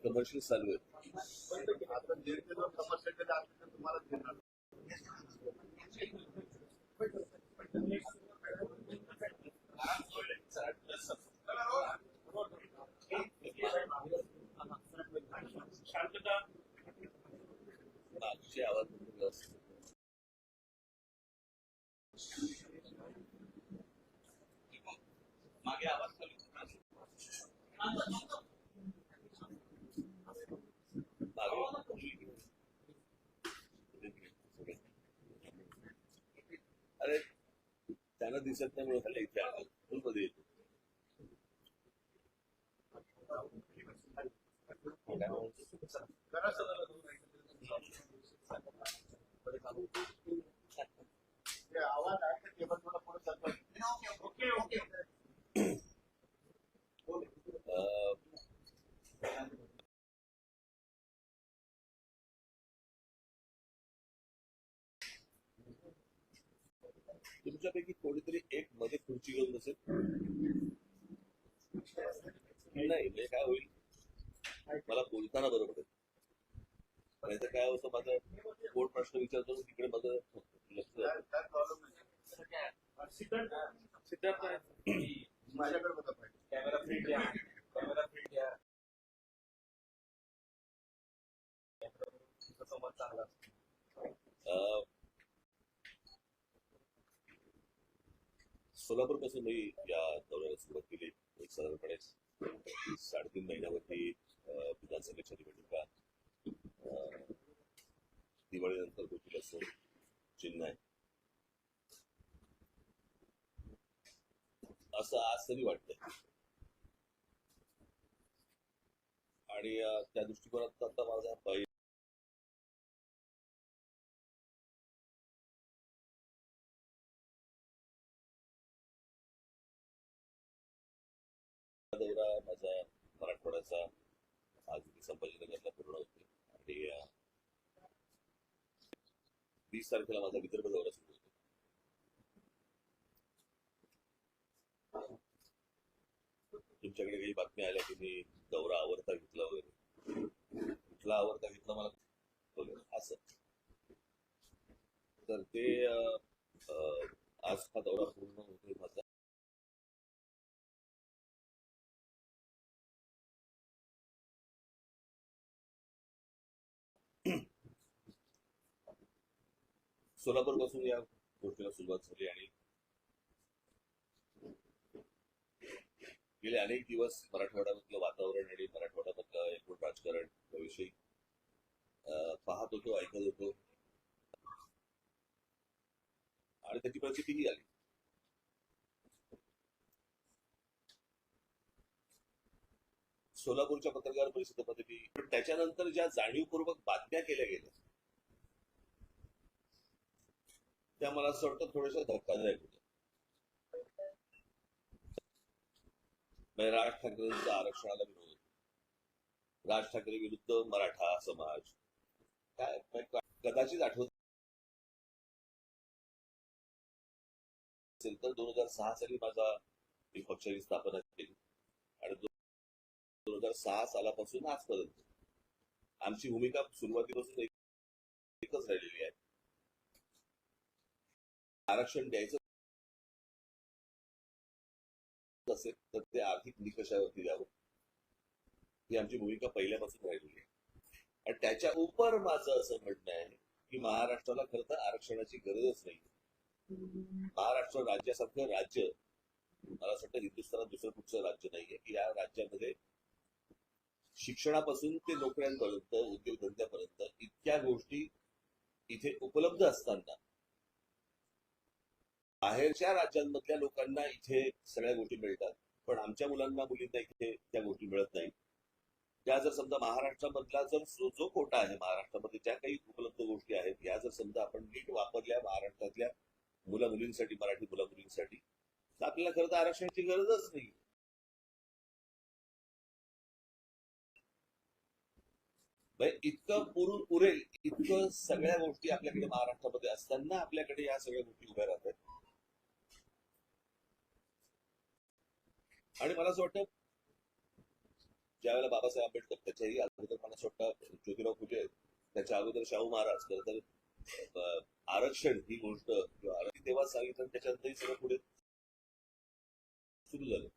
Commercial service commercial चालू आहे. मागचे आवाज मागे आवाज अरे त्यांना दिसत नाही म्हणून त्याला इथे आलं मध्ये येतो. आवाज आहे टेबल थोडा पुढे ओके ओके तुमच्यापैकी कोणीतरी एक मध्ये खुर्ची घेऊन बसेल. नाही म्हणजे काय होईल, मला बोलताना बरोबर आहे. नाही तर काय होतं, माझा कोण प्रश्न विचारतो तिकडे माझं लक्ष माझ्याकडे बघा पाहिजे. कॅमेरा फ्री द्या, कॅमेरा फ्री द्या. संवाद चांगला. सोलापूर पासून मी या दौऱ्याला सुरुवात केली. एक साधारणपणे 3.5 महिन्यावरती विधानसभेच्या निवडणुका दिवाळीनंतर होतील असं चिन्ह आहे, असं आज तरी वाटतंय. आणि त्या दृष्टिकोनात आता माझा दौरा माझा मराठवाड्याचा आज संभाजीनगरला पूर्ण होते आणि 20 तारखेला माझा विदर्भ दौरा सुरू होतो. तुमच्याकडे काही बातम्या आल्या की मी दौरा आवरता घेतला वगैरे. कुठला आवरता घेतला मला असं, तर ते आज हा दौरा पूर्ण होतोय माझा. सोलापूर पासून या गोष्टीला सुरुवात झाली आणि गेले अनेक दिवस मराठवाड्यामधलं वातावरण आणि मराठवाड्यामधलं एकूण राजकारण याविषयी पाहत होतो, ऐकत होतो आणि त्याची प्रचितीही आली. सोलापूरच्या पत्रकार परिषदेमध्ये मी, पण त्याच्यानंतर ज्या जाणीवपूर्वक बातम्या केल्या गेल्या त्या मला असं वाटतं थोड्याशा धक्कादायक होत्या. राज ठाकरेंचा आरक्षणाला विरोध, राज ठाकरे विरुद्ध मराठा समाज, काय कदाचित आठवत असेल तर 2006 साली माझा मी पक्षाची स्थापना केली आणि 2006 सालापासून आजपर्यंत आमची भूमिका सुरुवातीपासून एकच राहिलेली आहे. आरक्षण द्यायचं असेल तर ते आर्थिक निकषावरती द्यावं, ही आमची भूमिका पहिल्यापासून राहिलेली आहे. आणि त्याच्या उपर माझं असं म्हणणं आहे की महाराष्ट्राला खरं तर आरक्षणाची गरजच नाही. महाराष्ट्र राज्यासारखं राज्य मला असं वाटतं हिंदुस्थानात दुसरं कुठचं राज्य नाहीये की या राज्यामध्ये शिक्षणापासून ते नोकऱ्यांपर्यंत, उद्योगधंद्यापर्यंत इतक्या गोष्टी इथे उपलब्ध असताना बाहेरच्या राज्यांमधल्या लोकांना इथे सगळ्या गोष्टी मिळतात, पण आमच्या मुलांना मुलींना इथे त्या गोष्टी मिळत नाहीत. त्या जर समजा महाराष्ट्रामधला जर जो कोटा आहे, महाराष्ट्रामध्ये ज्या काही उपलब्ध गोष्टी आहेत या जर समजा आपण नीट वापरल्या महाराष्ट्रातल्या मुला मुलींसाठी, मराठी मुला मुलींसाठी, तर आपल्याला खरं तर आरक्षणाची गरजच नाही. इतकं पुरेल इतकं सगळ्या गोष्टी आपल्याकडे महाराष्ट्रामध्ये असताना आपल्याकडे या सगळ्या गोष्टी उभ्या राहतात. आणि मला असं वाटतं ज्यावेळेला बाबासाहेब आंबेडकर, त्याच्याही अगोदर मला असं वाटतं ज्योतिराव फुले, त्याच्या अगोदर शाहू महाराज, खरं तर आरक्षण ही गोष्ट किंवा आरक्षण तेव्हा सांगितलं, त्याच्यानंतरही सगळं पुढे सुरू झालं.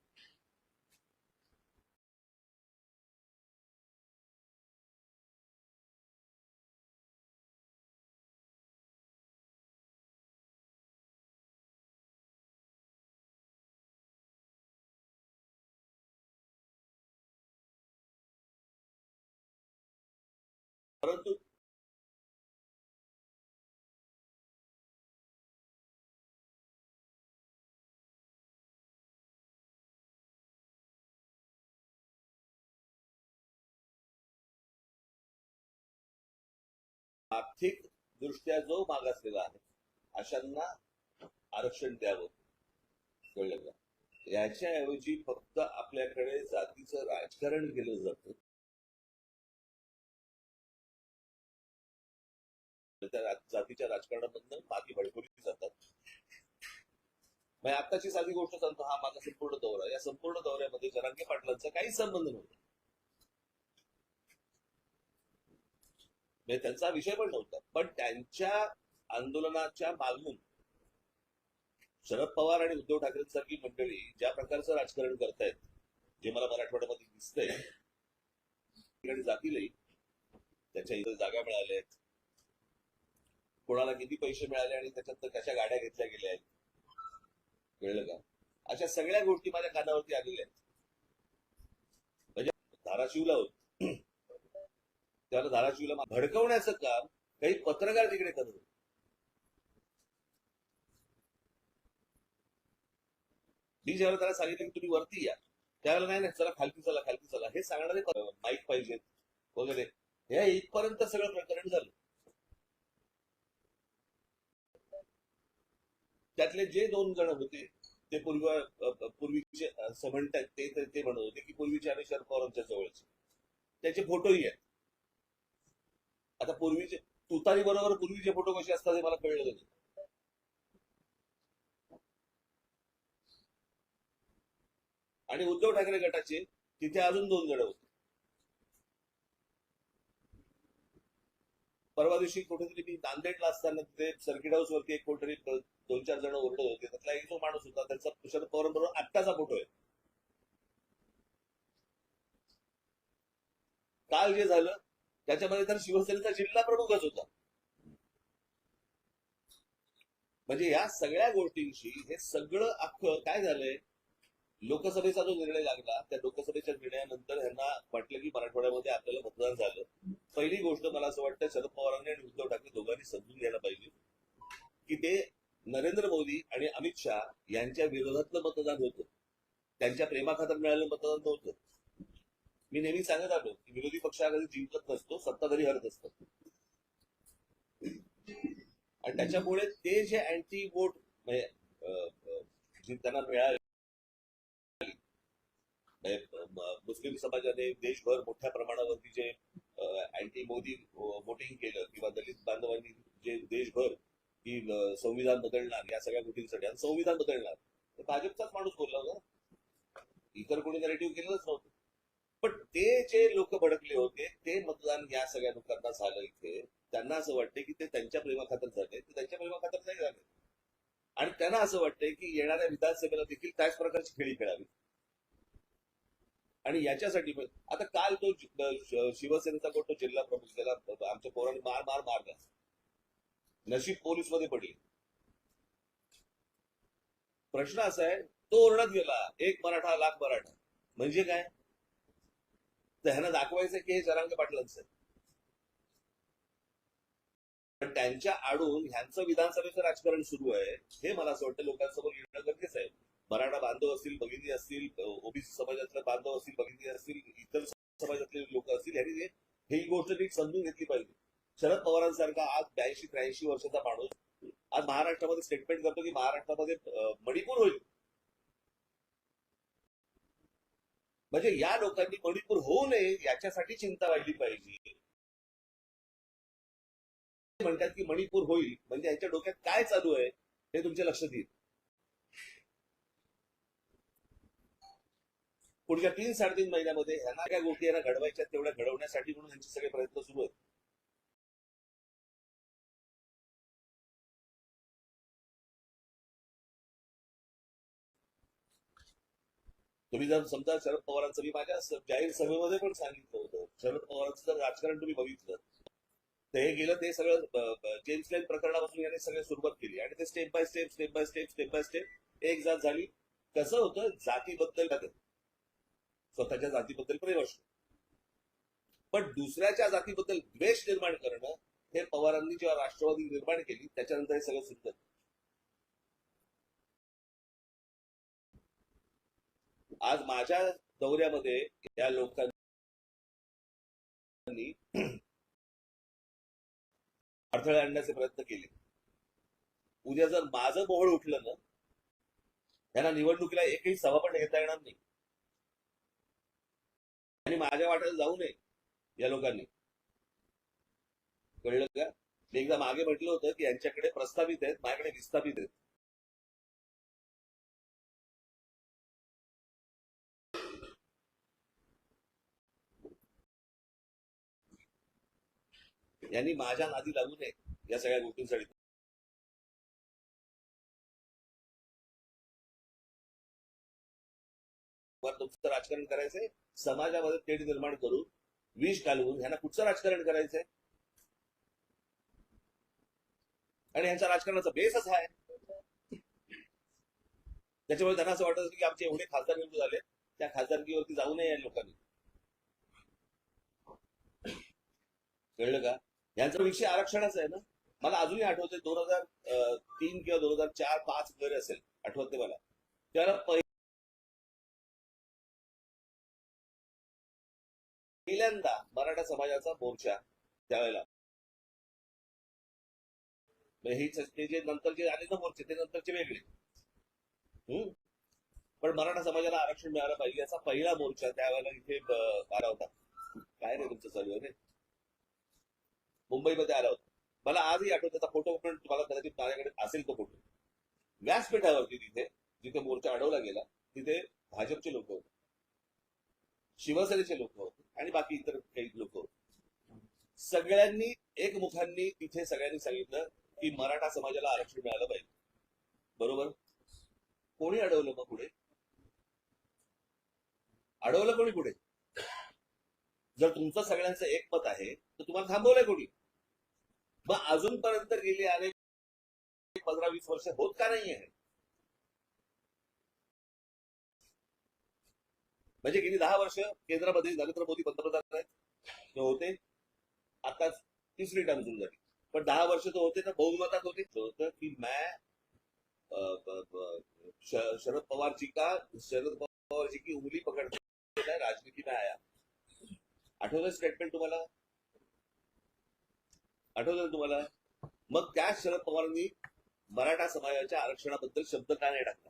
परंतु आर्थिक दृष्ट्या जो मागासलेला आहे अशांना आरक्षण द्यावं, कळलं का? याच्याऐवजी फक्त आपल्याकडे जातीचं राजकारण केलं जातं. त्या जातीच्या राजकारणामधनं माती भडकवली जातात. म्हणजे आत्ताची साधी गोष्ट सांगतो, हा माझा संपूर्ण दौरा, या संपूर्ण दौऱ्यामध्ये जरांगे पाटलांचा काही संबंध नव्हता, म्हणजे त्यांचा विषय पण नव्हता. पण त्यांच्या आंदोलनाच्या मागून शरद पवार आणि उद्धव ठाकरेंसारखी मंडळी ज्या प्रकारचं राजकारण करतायत, जे मला मराठवाड्यामध्ये दिसतंय, जातीलही त्याच्या इथे जागा मिळाल्या आहेत, कोणाला किती पैसे मिळाले आणि त्याच्यात कशा गाड्या घेतल्या गेल्या आहेत, कळलं का? अशा सगळ्या गोष्टी माझ्या कानावरती आलेल्या आहेत. म्हणजे धाराशिवला होत त्याला धाराशिवला भडकवण्याचं काम काही पत्रकार तिकडे करत होते. मी ज्यावेळेला त्याला सांगितलं की तुम्ही वरती या, त्यावेळेला नाही चला खालती चला, खालती चला हे सांगणारे माईक पाहिजेत वगैरे, हे इथपर्यंत सगळं प्रकरण झालं. त्यातले जे 2 जण होते ते पूर्वीचे म्हणतात ते म्हणत होते की पूर्वीचे आणि शरद पवारांच्या जवळचे, त्याचे फोटोही आहेत. आता पूर्वीचे तुतारी बरोबर पूर्वीचे फोटो कसे असतात हे मला कळलं नाही. आणि उद्धव ठाकरे गटाचे तिथे अजून 2 जण होते. परवा दिवशी कुठेतरी मी नांदेडला असताना तिथे सर्किट हाऊस वरती एक कोणतरी 2-4 जण ओरडत होते, त्यातला एक जो माणूस होता त्याचा शरद पवारांबरोबर आत्ताचा फोटो आहे. काल जे झालं त्याच्यामध्ये तर शिवसेनेचा जिल्हा प्रमुखच होता. म्हणजे या सगळ्या गोष्टींशी हे सगळं अख्खं काय झालंय, लोकसभेचा जो निर्णय लागला त्या लोकसभेच्या निर्णयानंतर ह्यांना वाटलं की मराठवाड्यामध्ये आपल्याला मतदान झालं. पहिली गोष्ट मला असं वाटतं शरद पवारांनी आणि उद्धव ठाकरे दोघांनी समजून घ्यायला पाहिजे की ते नरेंद्र मोदी आणि अमित शहा यांच्या विरोधातलं मतदान होतं, त्यांच्या प्रेमाखातर मिळालेलं मतदान नव्हतं. मी नेहमी सांगत आलो की विरोधी पक्ष कधी जिंकत नसतो, सत्ताधारी हरत असतात. आणि त्याच्यामुळे ते जे अँटी वोट त्यांना मिळाले, मुस्लिम समाजाने देशभर मोठ्या प्रमाणावरती जे अँटी मोदी वोटिंग केलं किंवा दलित बांधवांनी जे देशभर की संविधान बदलणार या सगळ्या गोष्टींसाठी, आणि संविधान बदलणार तर भाजपचाच माणूस बोलला होता, इतर कोणी नरेटिव्ह केलंच नव्हतं. पण ते जे लोक भडकले होते ते मतदान या सगळ्या लोकांना झालं इथे, त्यांना असं वाटतंय की ते त्यांच्या प्रेमाखातर झाले, ते त्यांच्या प्रेमाखातर नाही झाले. आणि त्यांना असं वाटतंय की येणाऱ्या विधानसभेला देखील त्याच प्रकारची खेळी खेळावी. आणि याच्यासाठी आता काल तो शिवसेनेचा कोणतो जिल्हा प्रमुख, त्याला आमच्या पोरांनी मार मारला, नशीब पोलीस मध्ये पडली. प्रश्न असा आहे, तो ओरडत गेला एक मराठा लाख मराठा, म्हणजे काय? तर ह्यांना दाखवायचं की हे जरांगे पाटलांचं आहे. पण त्यांच्या आडून ह्यांचं विधानसभेचं राजकारण सुरू आहे, हे मला असं वाटतं लोकांसमोर येणं गरजेचं आहे. मराठा बांधव असतील, भगिनी असतील, ओबीसी समाजातले बांधव असतील, भगिनी असतील, इतर समाजातले लोक असतील, यांनी ही गोष्ट नीट समजून घेतली पाहिजे. शरद पवारांसारखा आज 82-83 वर्षाचा माणूस आज महाराष्ट्रामध्ये स्टेटमेंट करतो की महाराष्ट्रामध्ये मणिपूर होईल. म्हणजे या लोकांनी मणिपूर होऊ नये याच्यासाठी चिंता वाढली पाहिजे. म्हणतात की मणिपूर होईल म्हणजे यांच्या डोक्यात काय चालू आहे हे तुमच्या लक्षात येईल. पुढच्या 3-3.5 महिन्यामध्ये ह्यांना काय गोष्टी यांना घडवायच्या तेवढ्या घडवण्यासाठी म्हणून यांचे सगळे प्रयत्न सुरू आहेत. तुम्ही जर समजा शरद पवारांचं, मी माझ्या जाहीर सभेमध्ये पण सांगितलं होतं, शरद पवारांचं जर राजकारण तुम्ही बघितलं तर हे गेलं ते सगळं जेम्स लाईन प्रकरणापासून याने सगळं सुरुवात केली आणि ते स्टेप बाय स्टेप एक जात झाली. कसं होतं, जातीबद्दल स्वतःच्या जातीबद्दल प्रेम असतं, पण दुसऱ्याच्या जातीबद्दल द्वेष निर्माण करणं हे पवारांनी जेव्हा राष्ट्रवादी निर्माण केली त्याच्यानंतर हे सगळं सुरू झालं. आज माझ्या दौऱ्यामध्ये या लोकांनी अडथळे आणण्याचे प्रयत्न केले. उद्या जर माझं मोहोळ उठलं ना, त्यांना निवडणुकीला एकही सभा पण घेता येणार नाही आणि माझ्या वाट्याला जाऊ नये या लोकांनी. कळलं का? मी एकदा मागे म्हटलं होतं की यांच्याकडे प्रस्तावित आहेत, माझ्याकडे विस्थापित आहेत. यांनी माझ्या नादी लागू नये या सगळ्या गोष्टींसाठी. तुमचं राजकारण करायचंय, समाजामध्ये तेढ निर्माण करून विष घालवून ह्यांना कुठचं राजकारण करायचंय? आणि यांच्या राजकारणाचा बेसच आहे. त्याच्यामुळे त्यांना असं वाटत की आमचे एवढे खासदार निवडून झाले, त्या खासदारकीवरती जाऊ नये या लोकांनी. कळलं का? यांचा विषय आरक्षणाचा आहे ना. मला अजूनही आठवतंय 2003 किंवा 2004-05 वगैरे असेल, आठवत नाही मला. त्याला पहिल्यांदा मराठा समाजाचा मोर्चा त्यावेळेला, हे जे नंतर जे आले ना मोर्चे ते नंतरचे वेगळे, पण मराठा समाजाला आरक्षण मिळालं पाहिजे याचा पहिला मोर्चा त्यावेळेला इथे आला होता. काय रे तुमचं चालू आहे? मुंबईमध्ये आला होता. मला आजही आठवत, त्याचा फोटो पण तुम्हाला कदाचित माझ्याकडे असेल तो फोटो. व्यासपीठावरती तिथे जिथे मोर्चा अडवला गेला तिथे भाजपचे लोक होते, शिवसेनेचे लोक होते आणि बाकी इतर काही लोक होते. सगळ्यांनी एकमुखांनी तिथे सगळ्यांनी सांगितलं की मराठा समाजाला आरक्षण मिळालं पाहिजे. बरोबर? कोणी अडवलं मग पुढे? अडवलं कोणी पुढे? जर तुमचं सगळ्यांचं एकमत आहे तर तुम्हाला थांबवलंय कोणी? मग अजूनपर्यंत गेली अनेक 15-20 वर्ष होत का नाही आहे? म्हणजे गेली 10 वर्ष केंद्रामध्ये नरेंद्र मोदी पंतप्रधान आहेत होते, आता तिसरी टर्म सुरू झाली, पण 10 वर्ष तो होते ना, बहुमतात होते. होतं की शरद पवार जी की उंगली पकडते राजनीति में आया. आठवतं स्टेटमेंट तुम्हाला? आठवतं तुम्हाला? मग त्या शरद पवारांनी मराठा समाजाच्या आरक्षणाबद्दल शब्द का नाही टाकला?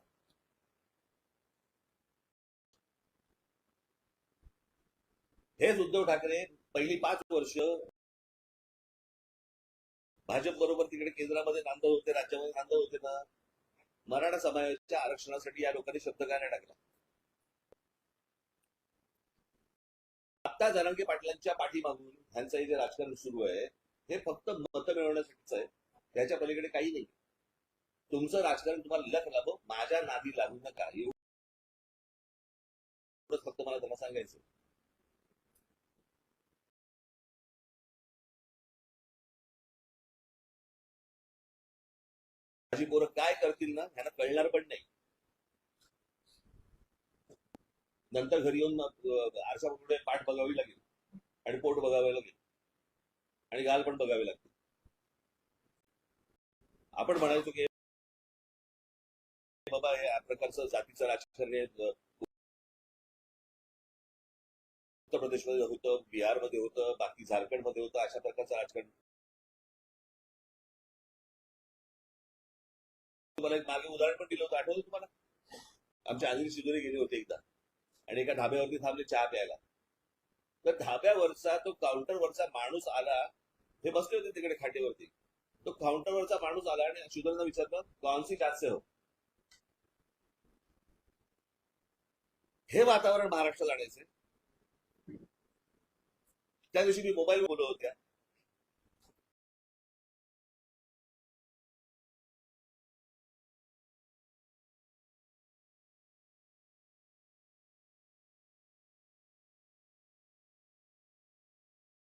हेच उद्धव ठाकरे पहिली 5 वर्ष भाजप बरोबर तिकडे केंद्रामध्ये नांदत होते, राज्यामध्ये नांदत होते ना. मराठा समाजाच्या आरक्षणासाठी या लोकांनी शब्द का नाही टाकला? आता जरांगे पाटलांच्या पाठीमागून ह्यांचं जे राजकारण सुरू आहे हे फक्त मतं मिळवण्यासाठीच आहे, त्याच्या पलीकडे काही नाही. तुमचं राजकारण तुम्हाला लख लागो, माझ्या नादी लागू नका, एवढंच फक्त मला त्यांना सांगायचं. माझी पोरं काय करतील ना ह्यांना कळणार पण नाही. नंतर घरी येऊन आरशापुढे पाठ बघावी लागेल आणि पोट बघावे लागेल आणि गाल पण बघावे लागतील. आपण म्हणायचो की बाबा या प्रकारचं जातीचं राजकारण उत्तर प्रदेशमध्ये होतं, बिहारमध्ये होतं, बाकी झारखंडमध्ये होतं, अशा प्रकारचं राजकारण. तुम्हाला एक मागे उदाहरण पण दिलं होतं, आठवतं तुम्हाला? आमच्या अनिल शिदोरे गेले होते एकदा आणि एका ढाब्यावरती थांबले चहा प्यायला. तर ढाब्यावरचा तो काउंटरवरचा माणूस आला, हे बसले होते तिकडे खाटेवरती. तो काउंटरवरचा माणूस आला आणि शिदोरेंना विचारलं, कौन सी जात से हो? हे वातावरण महाराष्ट्रात आणायचंय. त्या दिवशी मी मोबाईल बोलत होत्या,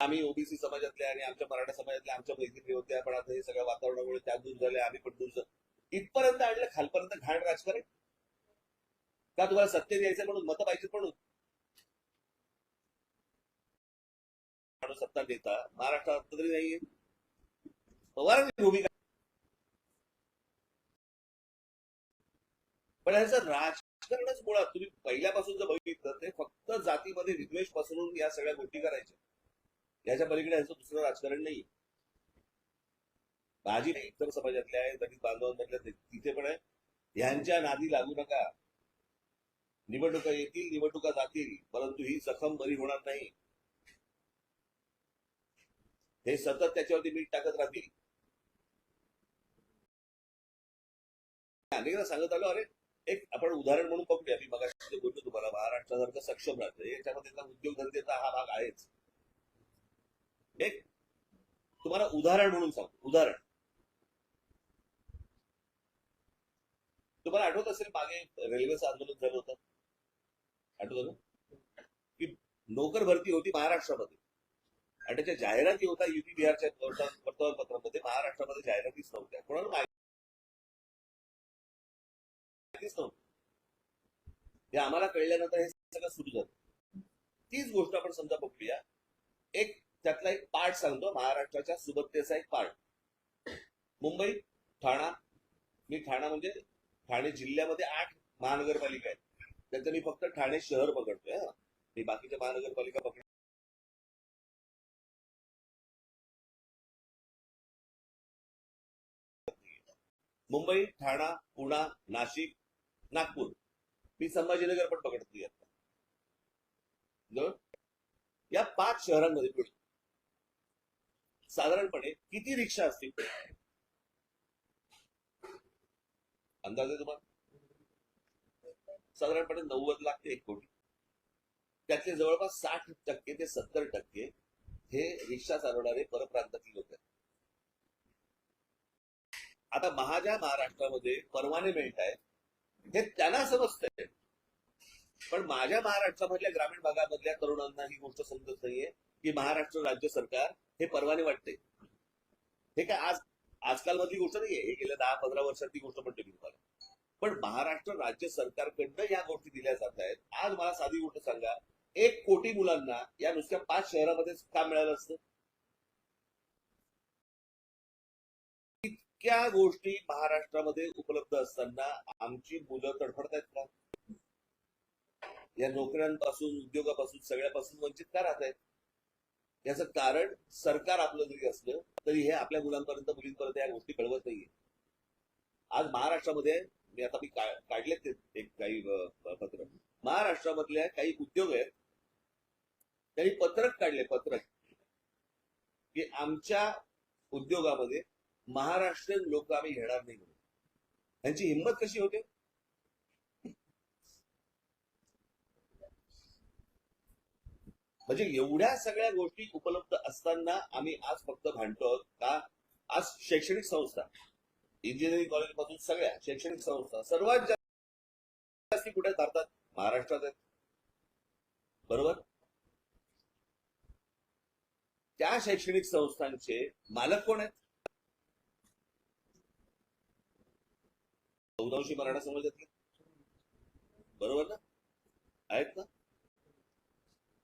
आम्ही ओबीसी समाजातल्या आणि आमच्या मराठा समाजातल्या आमच्या मैत्रिणी होत्या, पण आता हे सगळ्या वातावरणामुळे त्या दूर झाल्या, आम्ही पण दूर झालो. इथपर्यंत आणलं, खालपर्यंत घाण राजकारण का? तुम्हाला सत्य द्यायचं म्हणून, मतं पाहिजे म्हणून सत्ता देता महाराष्ट्रात तरी नाहीये. पवारांची भूमिका, पण ह्याचं राजकारणच मुळात तुम्ही पहिल्यापासून जर बघितलं ते फक्त जातीमध्ये विद्वेष पसरून या सगळ्या गोष्टी करायच्या. याच्या पलीकडे ह्याचं दुसरं राजकारण नाही. भाजी नाही, इतर समाजातल्या आहे, दलित बांधवांमधल्या तिथे पण आहे. ह्यांच्या नादी लागू नका. निवडणुका येतील, निवडणुका जातील, परंतु ही जखम बरी होणार नाही. हे सतत त्याच्यावरती मीठ टाकत राहतील. अनेकदा सांगत आलो, अरे एक आपण उदाहरण म्हणून बघूया. मी मगाशी बोलतो तुम्हाला, महाराष्ट्रासारखं सक्षम राज्य याच्यामध्ये उद्योगधंद्याचा हा भाग आहेच. एक तुम्हाला उदाहरण म्हणून सांगतो. उदाहरण तुम्हाला आठवत असेल, मागे रेल्वेचं आंदोलन झालं होतं, आठवत ना, की नोकर भरती होती महाराष्ट्रामध्ये आणि त्याच्या जाहिराती होता युपी बिहारच्या वर्तमानपत्रामध्ये. महाराष्ट्रामध्ये जाहिरातीच नव्हत्या, कोणाला माहितीच नव्हतं. हे आम्हाला कळल्यानंतर हे सगळं सुरू झालं. तीच गोष्ट आपण समजा बघूया. एक त्यातला एक पार्ट सांगतो, महाराष्ट्राच्या सुबत्तेचा एक पार्ट. मुंबई, ठाणा. मी ठाणा म्हणजे ठाणे जिल्ह्यामध्ये 8 महानगरपालिका आहेत. त्याचं मी फक्त ठाणे शहर पकडतोय. मी बाकीच्या महानगरपालिका पकड. मुंबई, ठाणा, पुणा, नाशिक, नागपूर. मी संभाजीनगर पण पकडतोय. या 5 शहरांमध्ये साधारणपणे किती रिक्षा असतील अंदाजे तुम्हाला? साधारणपणे 90 लाख ते 1 कोटी. त्यातले जवळपास 60% ते 70% हे रिक्षा चालवणारे परप्रांतातील लोक आहेत. आता माझ्या महाराष्ट्रामध्ये परवाने मिळत आहेत हे त्यांना समजतंय, पण माझ्या महाराष्ट्रामधल्या ग्रामीण भागामधल्या तरुणांना ही गोष्ट समजत नाहीये की महाराष्ट्र राज्य सरकार हे परवाने वाटते. हे काय आजकाल मधली गोष्ट नाहीये, हे गेल्या 10-15 वर्षातली गोष्ट म्हणते मी तुम्हाला. पण महाराष्ट्र राज्य सरकारकडनं या गोष्टी दिल्या जात आहेत. आज मला साधी गोष्ट सांगा, 1 कोटी मुलांना या नुसत्या 5 शहरामध्येच काम मिळालं असतं? इतक्या गोष्टी महाराष्ट्रामध्ये उपलब्ध असताना आमची मुलं तडफडतायत का? या नोकऱ्यांपासून, उद्योगापासून, सगळ्यापासून वंचित का राहत आहेत? याचं कारण सरकार आपलं जरी असलं तरी हे आपल्या मुलांपर्यंत, मुलींपर्यंत या गोष्टी कळवत नाहीये. आज महाराष्ट्रामध्ये मी काढलेत एक काही पत्र. महाराष्ट्रामधल्या काही उद्योग आहेत, त्यांनी पत्रक काढले, पत्रक, की आमच्या उद्योगामध्ये महाराष्ट्रीयन लोक आम्ही घेणार नाही म्हणून. त्यांची हिंमत कशी होते? म्हणजे एवढ्या सगळ्या गोष्टी उपलब्ध असताना आम्ही आज फक्त भांडतो का? आज शैक्षणिक संस्था, इंजिनिअरिंग कॉलेज पासून सगळ्या शैक्षणिक संस्था सर्वात जास्त कुठे भारतात? महाराष्ट्रात आहेत, बरोबर? त्या शैक्षणिक संस्थांचे मालक कोण आहेत? बहुतांशी मराठा समाजातले, बरोबर ना? आहेत ना?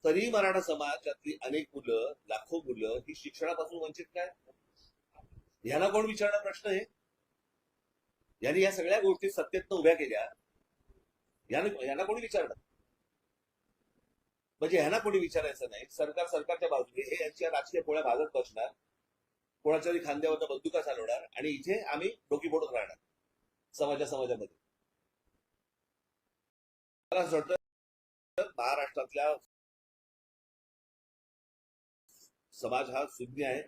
तरी मराठा समाजातली अनेक मुलं, लाखो मुलं ही शिक्षणापासून वंचित काय? ह्याला कोण विचारणार प्रश्न आहे? यांनी या सगळ्या गोष्टी सत्तेतनं उभ्या केल्या, यांना कोणी विचारणार? म्हणजे ह्यांना कोणी विचारायचं नाही. सरकार सरकारच्या बाजूने, हे यांच्या राजकीय पोळ्या भाजत बसणार, कोणाच्या तरी खांद्यावर बंदुका चालवणार आणि इथे आम्ही डोकी फोडत राहणार समाजामध्ये. मला असं वाटतं महाराष्ट्रातल्या समाज हा शून्य आहे.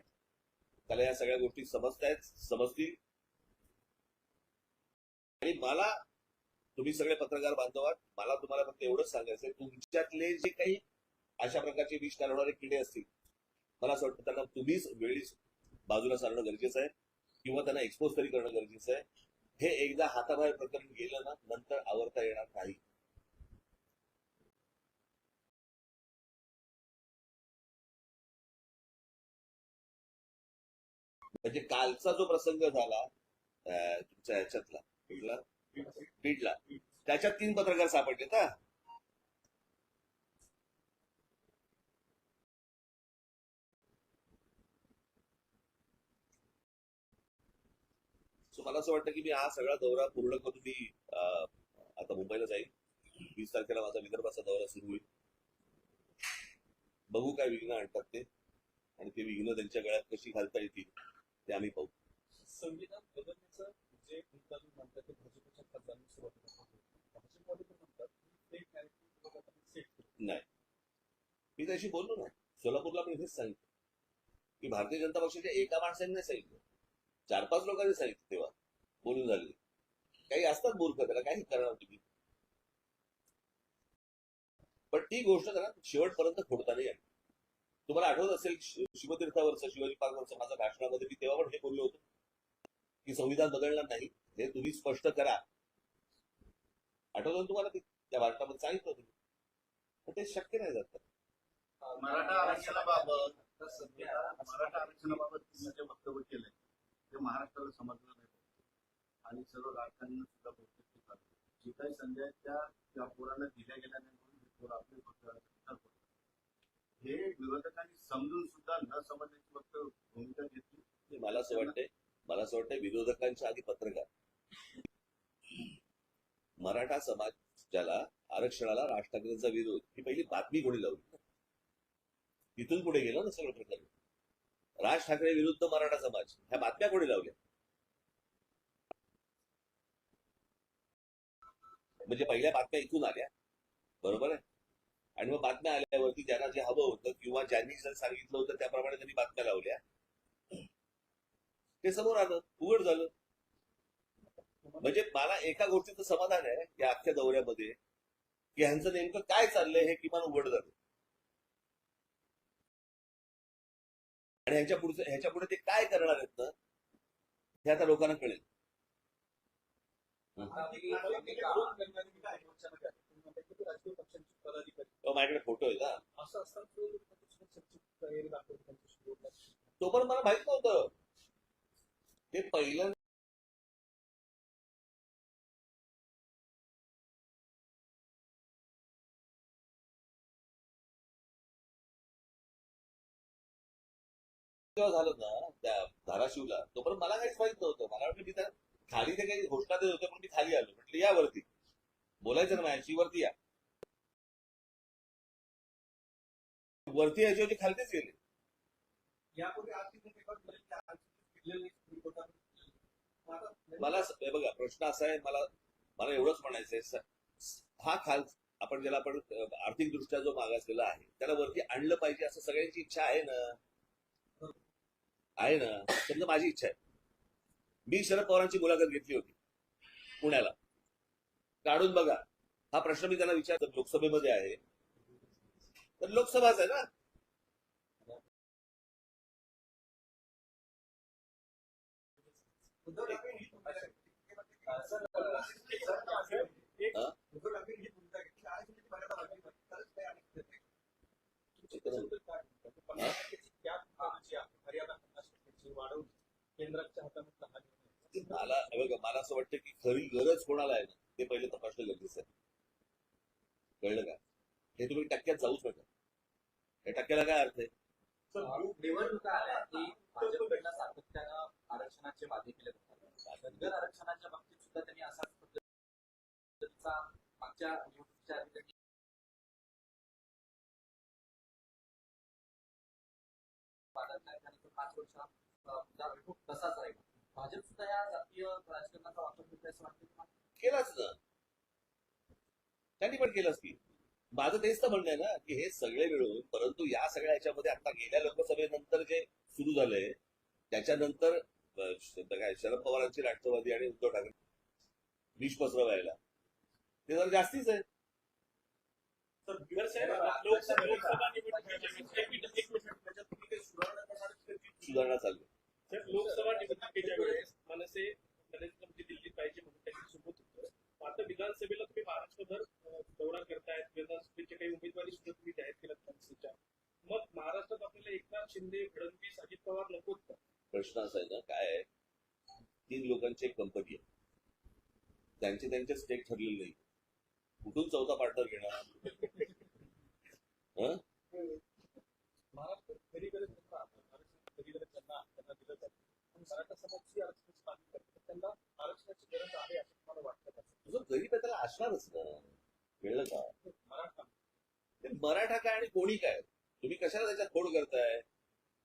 त्याला या सगळ्या गोष्टी समजतील. आणि मला तुम्ही सगळे पत्रकार बांधव आहात, मला तुम्हाला फक्त एवढंच सांगायचंय, तुमच्यातले जे काही अशा प्रकारचे विष घालवणारे किडे असतील, मला असं वाटतं त्यांना तुम्हीच वेळीच बाजूला सारणं गरजेचं आहे किंवा त्यांना एक्सपोज तरी करणं गरजेचं आहे. हे एकदा हाताबाहेर प्रकरण गेलं ना, नंतर आवरता येणार नाही. म्हणजे कालचा जो प्रसंग झाला तुमच्या ह्याच्यातला बीडला, त्याच्यात 3 पत्रकार सापडले का? मला असं वाटतं की मी हा सगळा दौरा पूर्ण करून मी आता मुंबईला जाईल. 20 तारखेला माझा विदर्भाचा दौरा सुरू होईल. बघू काय विघ्न आणतात ते, आणि ते विघ्न त्यांच्या गळ्यात कशी घालता येतील ते आम्ही पाहू. संविधान बदलण्याचं जे मुद्दातून म्हणतात ते भाजपच्या खासदारांनी सुरुवातीला भाजपमध्ये पण म्हणतात नाही, मी त्याशी बोललो ना, सोलापूरला मी हेच सांगितलं की भारतीय जनता पक्षाच्या एका माणसाने नाही सांगितलं, 4-5 लोकांनी सांगितलं. तेव्हा बोलून झाले. काही असतात मूर्ख, त्याला काही करणार तुम्ही. पण ती गोष्ट जरा शेवटपर्यंत खोडता नाही आली. तुम्हाला आठवत असेल शिवतीर्थावरचं, शिवाजी पार्कवरचं माझ्या भाषणामध्ये मी तेव्हा पण हे बोललो होतो की संविधान बदलणार नाही, हे तुम्ही स्पष्ट करा. आठवतं तुम्हाला? त्या भाषणामध्ये सांगितलं होतं, पण ते शक्य नाही जात. मराठा आरक्षणाबाबत तुम्ही जे वक्तव्य केलंय ते महाराष्ट्राला समजलं नाही आणि सर्व राजकारण्यांना सुद्धा बहुतेक जी काही संधी आहेत त्या पोराला दिल्या गेल्या नाही म्हणून हे पोर आपले हे विरोधकांनी समजून सुद्धा न समजण्याची फक्त भूमिका घेतली. मला असं वाटतंय विरोधकांच्या आधी पत्रकार, मराठा समाजाला आरक्षणाला राज ठाकरेंचा विरोध ही पहिली बातमी कोणी लावली? तिथून पुढे गेलं ना सगळं प्रकरण. राज ठाकरे विरुद्ध मराठा समाज ह्या बातम्या कोणी लावल्या? म्हणजे पहिल्या बातम्या इथून आल्या, बरोबर आहे, आणि मग बातम्या आल्यावरती ज्यांना जे हवं होतं किंवा ज्यांनी जर सांगितलं होतं त्याप्रमाणे त्यांनी बातम्या लावल्या, ते समोर आलं, उघड झालं. म्हणजे मला एका गोष्टीचं समाधान आहे या अख्ख्या दौऱ्यामध्ये की ह्यांचं नेमकं काय चाललंय हे किमान उघड झालं, आणि ह्याच्या पुढे ते काय करणार आहेत ना हे आता लोकांना कळेल. माझ्याकडे फोटो आहे का? तो पण मला माहित नव्हतं. ते पहिलं झालं ना त्या धाराशिवला, तो पण मला काहीच माहित नव्हतं. मला वाटलं मी त्या खाली ते काही घोषणा देत होते, पण मी खाली आलो. म्हटलं या वरती बोलायचं ना माझ्याशी, वरती या. वरती याच्यावरती खालतीच गेले. मला बघा प्रश्न असा आहे, मला एवढंच म्हणायचंय, हा आपण ज्याला आपण आर्थिक दृष्ट्या जो मागासलेला आहे त्याला वरती आणलं पाहिजे असं सगळ्यांची इच्छा आहे ना. समजा माझी इच्छा आहे. मी शरद पवारांची मुलाखत घेतली होती पुण्याला, काढून बघा. हा प्रश्न मी त्यांना विचारतो, लोकसभेमध्ये आहे तर लोकसभाच आहे ना. मला असं वाटतं की खरी गरज कोणाला आहे ना ते पहिले तपासणं गरजेचं आहे. कळलं का? हे तुम्ही टक्क्यात जाऊच नका. या टक्क्याला काय अर्थ आहे? निवडणुका आल्या की भाजपकडनं सातत्यानं आरक्षणाचे वादे केले जातात. धनगर आरक्षणाच्या बाबतीत सुद्धा त्यांनी असाच पद्धतीचा मागच्या निवडणुकीच्या आधी त्यांनी 5 वर्ष तसाच राहिला. भाजप सुद्धा या जातीय राजकारणाचा वापर करते असं वाटतं? केलाच ना, त्यांनी पण केलंच की. माझं तेच तर म्हणणं आहे ना की हे सगळे मिळून, परंतु या सगळ्या ह्याच्यामध्ये आता गेल्या लोकसभेनंतर जे सुरू झालंय त्याच्यानंतर काय शरद पवारांची राष्ट्रवादी आणि उद्धव ठाकरे विष पसरवायला ते जरा जास्तीच आहे. तर बिगर साहेब लोकसभा निवडणुकीच्या त्याच्यात तुम्ही काही सुधारणा करणार की सुधारणा चालू आहे. साहेब, लोकसभा निवडणुकीच्या वेळेस मनसे नरेंद्र मोदी दिल्लीत पाहिजे म्हणून त्यांनी सोबत होतं. आता विधानसभेला तुम्ही महाराष्ट्रभर दौरा करतायत, विधानसभेचे काही उमेदवारी सुद्धा तुम्ही जाहीर केल्यात मनसेच्या. मग महाराष्ट्रात आपल्याला एकनाथ शिंदे, फडणवीस, अजित पवार नकोत का? प्रश्न असा आहे ना, काय आहे, 3 लोकांची एक कंपनी आहे, त्यांचे स्टेक ठरलेले नाही. कुठून चौथा पार्टनर घेणार? हं? महाराष्ट्र कधी त्यांना कधी त्यांना दिलं जातं. पण मराठा समाजाची आरक्षणाची मागणी करते, तर त्यांना आरक्षणाची गरज आहे असं तुम्हाला वाटतं का? तुझं गरीब आहे त्याला असणारच ना, कळलं का? मराठा ते मराठा काय आणि कोणी काय, तुम्ही कशाला त्याच्यात खोड करताय?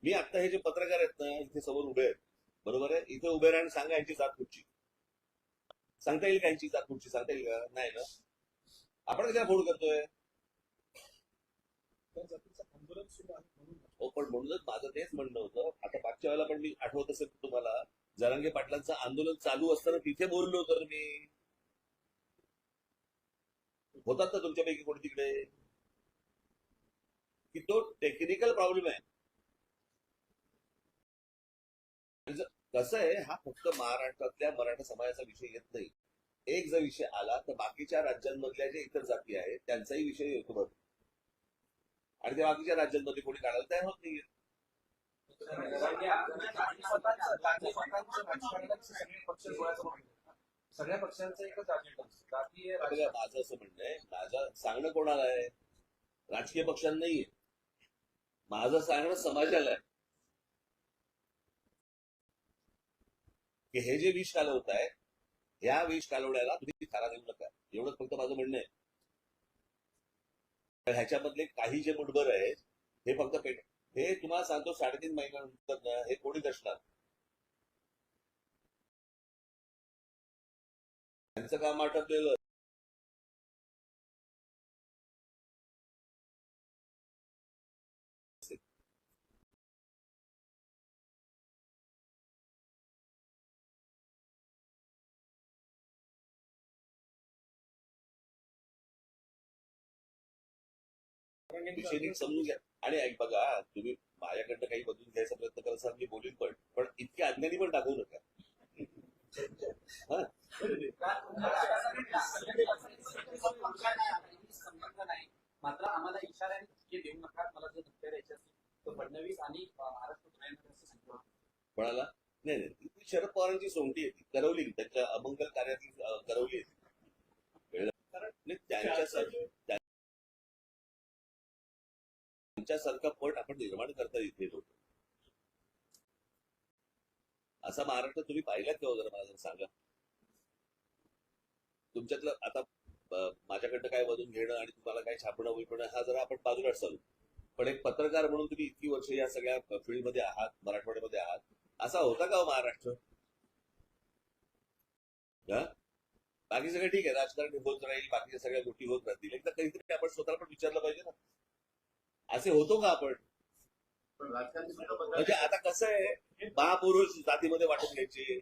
मी आता हे जे पत्रकार आहेत ना, इथे समोर उभे आहेत, बरोबर आहे, इथे उभे राहून सांगा यांची जात कुठची, सांगता येईल का यांची जात कुठची? सांगता येईल का? नाही ना. आपण कशाला खोड करतोय? त्या जातीचं आंदोलन सुरू आहे म्हणून हो, पण म्हणूनच माझं तेच म्हणणं होतं. आता मागच्या वेळेला पण मी आठवत असेल तुम्हाला, जरांगे पाटलांचं आंदोलन चालू असताना तिथे बोललो होतं मी. होतात ना तुमच्यापैकी कोणी तिकडे? की तो टेक्निकल प्रॉब्लेम आहे. कसं आहे, हा फक्त महाराष्ट्रातल्या मराठा समाजाचा विषय येत नाही. एक जर विषय आला तर बाकीच्या राज्यांमधल्या ज्या इतर जाती आहेत त्यांचाही विषय येतो बघ, आणि त्या बाकीच्या राज्यांमध्ये कोणी काढायला तयार होत नाहीये. सगळ्या पक्षांचा एकच अजेंडा जातीय बघा, माझं असं म्हणणं आहे, माझं सांगणं कोणाला आहे? राजकीय पक्षांना नाहीये. माझं सांगणं समाजाला आहे की हे जे विष कालवत आहे, ह्या विष कालवण्याला तुम्ही थारा देऊ नका. एवढंच फक्त माझं म्हणणं आहे. तर ह्याच्यामधले काही जे मुठभर आहेत हे फक्त हे तुम्हाला सांगतो 3.5 महिन्यानंतर ना हे कोणीच असणार. त्यांचं काम आटपलेलं. विषय नीट समजून घ्या. आणि ऐक बघा, तुम्ही माझ्याकडनं काही बदलून घ्यायचा प्रयत्न कराल, मी बोलीन, पण इतके अज्ञानी पण दाखवू नका. नाही, मात्र आम्हाला इशाऱ्याने धक्के देऊ नका. मला जर धक्के द्यायचे असतील तर फडणवीस आणि महाराष्ट्र असं सांगितलं. कोणाला? नाही नाही, ती शरद पवारांची सोंगटी आहे, ती करवली, त्यांच्या अमंगल कार्यातली करवली आहे. त्यांच्यासारखा पट आपण निर्माण करता इथे लोक. असा महाराष्ट्र तुम्ही पाहिलात का? जरा मला जर सांगा. तुमच्यातलं आता माझ्याकडनं काय बदलून घेणं आणि तुम्हाला काय छापणं विकणं हा जरा आपण बाजूला चालू, पण एक पत्रकार म्हणून तुम्ही इतकी वर्ष या सगळ्या फील्डमध्ये आहात, मराठवाड्यामध्ये आहात, असा होता का महाराष्ट्र? बाकी सगळं ठीक आहे, राजकारण होत राहील, बाकीच्या सगळ्या गोष्टी होत राहतील. एकदा काहीतरी आपण स्वतःला पण विचारलं पाहिजे ना, असे होतो का आपण? म्हणजे आता कसं आहे, महापुरुष जातीमध्ये वाटून घ्यायचे,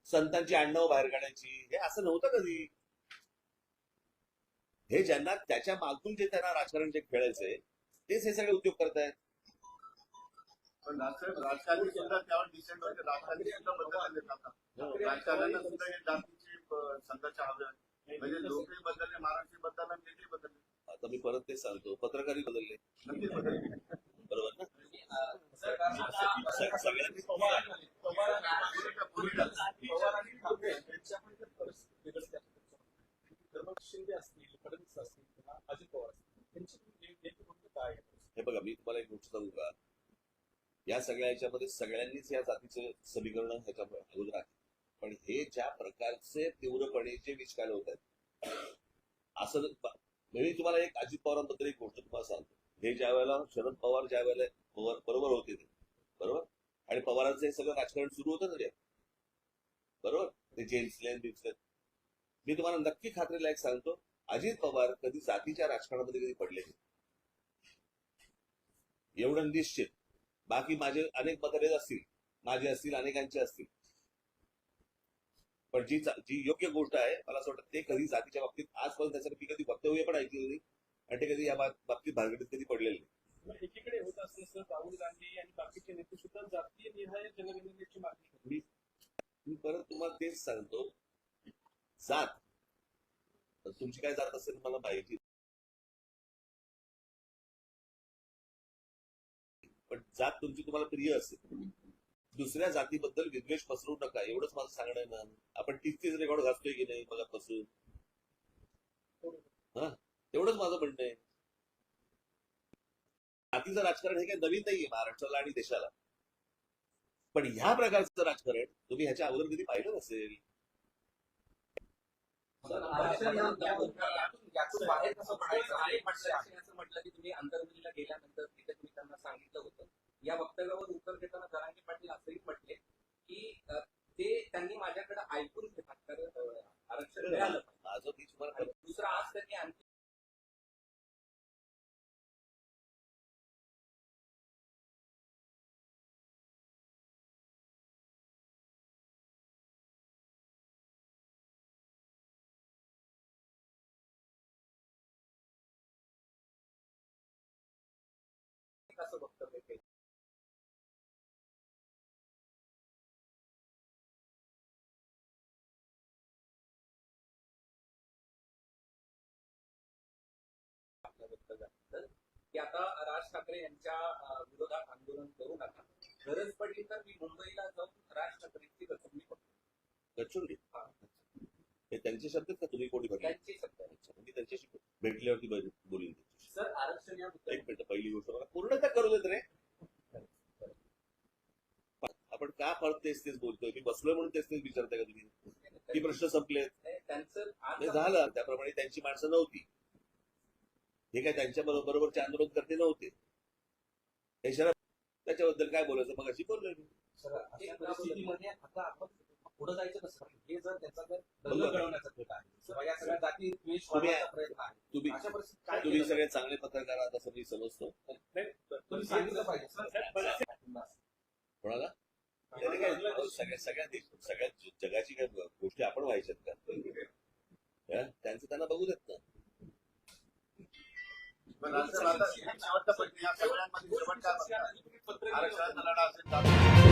संतांची आडनाव बाहेर काढायची, हे असं नव्हतं कधी. हे ज्यांना त्याच्या मागून जे त्यांना राजकारण जे खेळायचंय तेच हे सगळे उद्योग करतायत. पण राजकारणी सुद्धा त्यावर डिसेंट होते. राजकारणी सुद्धा बदलले जातात. राजकारण्यांना सुद्धा हे जातीची संघाच्या हव्या, म्हणजे लोकही बदलले, महाराष्ट्र बदलला, नेते बदलले. आता मी परत तेच सांगतो, पत्रकारही बदलले, नक्कीच बदलले. बरोबर ना? सगळ्यांनी शिंदे असतील, फडणवीस असतील किंवा अजित पवार असतील, त्यांची नेमकी भूमिका काय आहे? हे बघा, मी तुम्हाला एक गोष्ट सांगू का, या सगळ्या ह्याच्यामध्ये सगळ्यांनीच या जातीचं समीकरण ह्याच्या अगोदर आहे, पण हे ज्या प्रकारचे तीव्रपणे जे विष कालवत आहेत, असं मी तुम्हाला एक अजित पवारांबद्दल एक गोष्ट तुम्हाला सांगतो. हे ज्या वेळेला शरद पवार ज्या वेळेला बरोबर होते ते, बरोबर, आणि पवारांचं हे सगळं राजकारण सुरू होतं ना ते, बरोबर, ते जेम्सलेन बिम्सलेन, मी तुम्हाला नक्की खात्रीला एक सांगतो, अजित पवार कधी जातीच्या राजकारणामध्ये कधी पडले नाही, एवढं निश्चित. बाकी माझे अनेक मतभेद असतील, माझे असतील, अनेकांचे असतील, पण जी योग्य गोष्ट आहे मला असं वाटतं ते कधी जातीच्या बाबतीत आजपर्यंत त्याचं मी कधी वक्तव्य पण ऐकलेलं नाही आणि ते कधी या बाबतीत भानगडीत कधी पडलेले नाही. मग एकीकडे होत असल्याचं राहुल गांधी आणि बाकीचे नेते सुद्धा जातीय निहाय जनगणनेची मागणी करतात. मी परत तुम्हाला तेच सांगतो, जात तर तुमची काय जात असेल मला माहिती नाही. पण जात तुमची तुम्हाला प्रिय असेल, दुसऱ्या जातीबद्दल विद्वेष पसरवू नका एवढंच माझं सांगणं आहे ना. आपण तीच रेकॉर्ड घालतोय की नाही मगापासून, एवढंच माझं म्हणणं आहे. जातीचं राजकारण हे काही नवीन नाहीये महाराष्ट्राला आणि देशाला, पण ह्या प्रकारचं राजकारण तुम्ही ह्याच्या अगोदर कधी पाहिलं नसेल. यातून बाहेर कसं पडायचं असं म्हटलं की तुम्ही अंतर्मनीला गेल्यानंतर तिथे तुम्ही त्यांना सांगितलं होतं. या वक्तव्यावर उत्तर देताना जरांगे पाटील असंही म्हटले की ते त्यांनी माझ्याकडे ऐकून घेतात कारण आरक्षण मिळालं पाहिजे. माझं मी तुम्हाला दुसरा आज त्यांनी आणखी कसं वक्तव्य केलं. की आता राज ठाकरे यांच्या विरोधात आंदोलन करू नका, गरज पडली तर मी मुंबईला जाऊन राज ठाकरेंची कसोटी करतो. गच्चून हे त्यांचे शब्द का तुम्ही कोणी भरले? त्यांची सत्ता. मी त्यांच्याशी भेटल्यावरती बोलीन. सर आरक्षण या एक मिनिट, पहिली गोष्ट मला पूर्ण करू देत रे. आपण का परत तेच बोलतोय? मी बसलोय म्हणून तेच विचारताय का तुम्ही? ती प्रश्न संपले त्यांचं झालं. त्याप्रमाणे त्यांची माणसं नव्हती, हे काय त्यांच्या बरोबरचे आंदोलन करते नव्हते. हे शरद त्याच्याबद्दल काय बोलायचं मग अशी बोललोय मी. परिस्थितीमध्ये आता आपण पुढे जायचं कसं? हे जर त्याचा जर दंग घडवण्याचा प्रयत्न आहे, या सगळ्या जाती द्वेष वाढवण्याचा प्रयत्न आहे, तुम्ही अशा परिस्थितीत काय तुम्ही सगळे चांगले पत्रकार आहात असं मी समजतो. तुम्ही सांगितलं पाहिजे. कोणाला सगळ्या जगाची काय गोष्टी आपण व्हायच्यात का? त्यांचं त्यांना बघू देत ना. पण आता शेवटचा प्रश्न, या सगळ्यांमध्ये शेवट काय म्हणतात? आरक्षणाचा लढा असेल